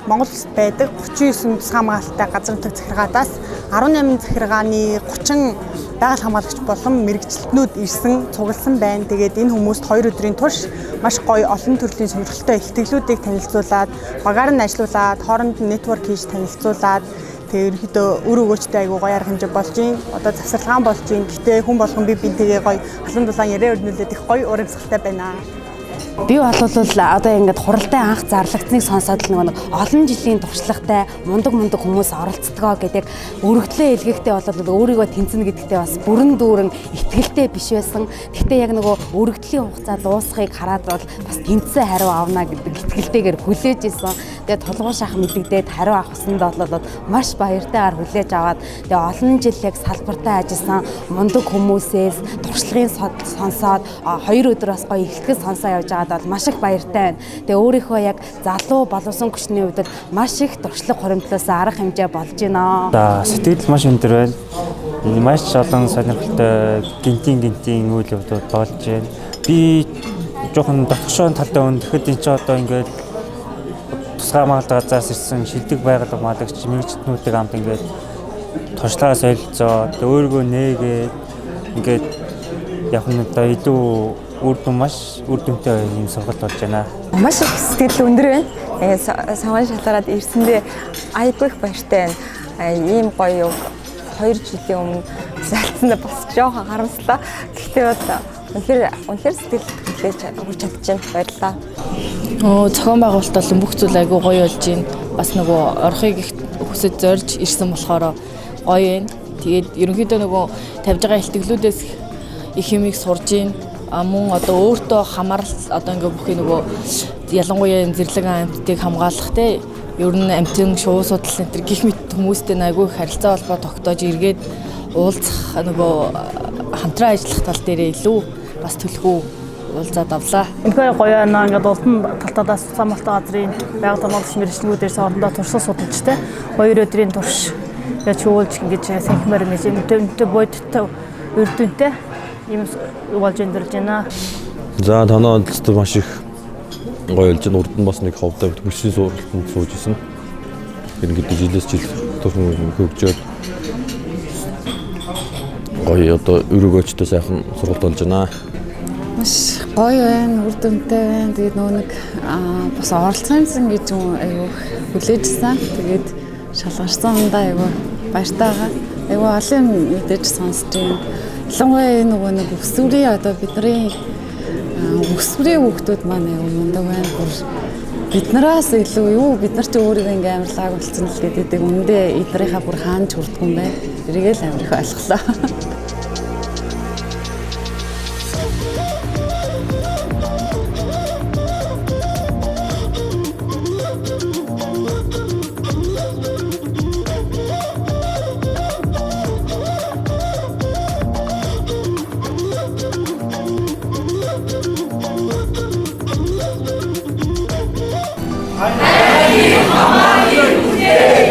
Монгол улсад байдаг 39 тусгай хамгаалалттай газар нутаг захиргаатаас 18 захиргааны 30 байгаль хамгаалагч болон мэрэгчлэтнүүд ирсэн цугласан байна. Тэгээд энэ хүмүүст 2 өдрийн турш маш гоё олон төрлийн сонирхолтой ихтгэлүүдийг танилцуулаад, багаар нь ажиллуулад, хооронд нь нэтворк хийж танилцуулаад тэгээд ерөөдөө өр өгөөчтэй айгуу гоё арга хэмжээ болж юм. Одоо завсарлагаан болж юм. Гэтэ хүн болгон бие биентэйгээ гоё халуун дулаан яриа өрнүүлээд их гоё урамсгалтай байна. Би бол одоо ингээд хуралтай анх зарлагдсныг сонсоод л нэг олон жилийн туршлагатай мундаг хүмүүс оролцдгоо гэдэг өргөдлөө илгээхдээ бол өөрийгөө тэнцэнэ гэдэгтээ бас бүрэн дүүрэн итгэлтэй биш байсан. Гэхдээ яг нөгөө өргөдлийн хугацаа дуусхийг хараад бол бас тэнцсэн хариу авна гэдэг итгэлтэйгээр хүлээж исэн. Тэгээд тулгуун шах мэдэгдээд хариу авахсанд бол маш баяртайгаар хүлээж аваад тэгээд олон жил яг салбартаа ажилласан мундаг хүмүүсээс туршлагын сонсоод 2 өдөр бас гоё ихтгэл сонсоо явж байгаа бол маш их баяртай байна. Тэгээ өөрийнхөө яг залуу боловсон хүчний хувьд маш их туршлага хуримтлуулсан арга хэмжээ болж байна. За сэтгэл маш өндөр байна. Маш олон сонирхолтой гинтийн үйл явдлууд болж байна. Би жоохон дотгошоо талдаа өндөхэд энэ ч одоо ингээд тусгай хамгаалалт газраас ирсэн шилдэг байгаль хамгаалагч мэрэгчлэтнүүдийг хамт ингээд туршлагаа солилцоо өөрийгөө нээгээд ингээд яг нь одоо илүү үр дүнтэй юм сургалт болж байна. Маш их сэтгэл өндөр байна. Сонгон шалгараад ирсэндээ айгүй их баяртай байна. Ийм гоё 2 жилийн өмнө зайлцсандаа бас жоохон харамслаа. Гэхдээ үнэхээр сэтгэл хөдлөж хүрч чадчихна. Баярлалаа. Зохион байгуулалт бол бүх зүйл айгүй гоё болж байна. Бас нөгөө орхийг их хүсэж зорж ирсэн болохоор гоё байна. Тэгээд ерөнхийдөө нөгөө тавьж байгаа ихтгэлүүдээс их юмыг сурж байна. Мөн одоо өөртөө хамаарал одоо ингээ бүхий нөгөө ялангуяа зэрлэг амьтдыг хамгаалах те ер нь амьтын шувуу судал центр гих мэт хүмүүстэй айгүй их харилцаа холбоо тогтоож эргээд уулзах нөгөө хамтран ажиллах тал дээр илүү бас төлхөө уулзаад авлаа. Энэхээр гоё байна. Ингээд улсын талтадаас самбалтай газрын байгаль хамгаалагч мэрэгчлүүдээс орондоо туршлага судалжтэй 2 өдрийн турш яаж уулж ингэж санхимаар мэж өмтөмтө бодтой өрдөнтэй юм болж өндөрж байна. За танаа онцлог маш их гоё болж байна. Урд нь бас нэг ховтой хүчний сургалтанд сууж исэн. Ингээд жилээс жил төрхөн хөгжөөд гоё одоо өрөөгөөчтэй сайхан сургалт болж байна. Маш гоё байна, үр дүнтэй байна. Тэгээд нэг бас оролцсон гэж аюу хүлээжсэн. Тэгээд шалгарсан айгу баяртай байгаа. Айгу олон мэдээж сонсож байна. Ялангуяа нэг өсвөрийн одоо бидний өсвөрийн хүүхдүүд маань аюу мундаг байна. Биднээс илүү бид нар ч өөрийгөө ингээм амарлаг болсон л гэдэг үндэ эднэрийнхаа бүр хаанч хүрдгүй юм байна. Тэрийг л амирх ойлголоо. Happy Holiday!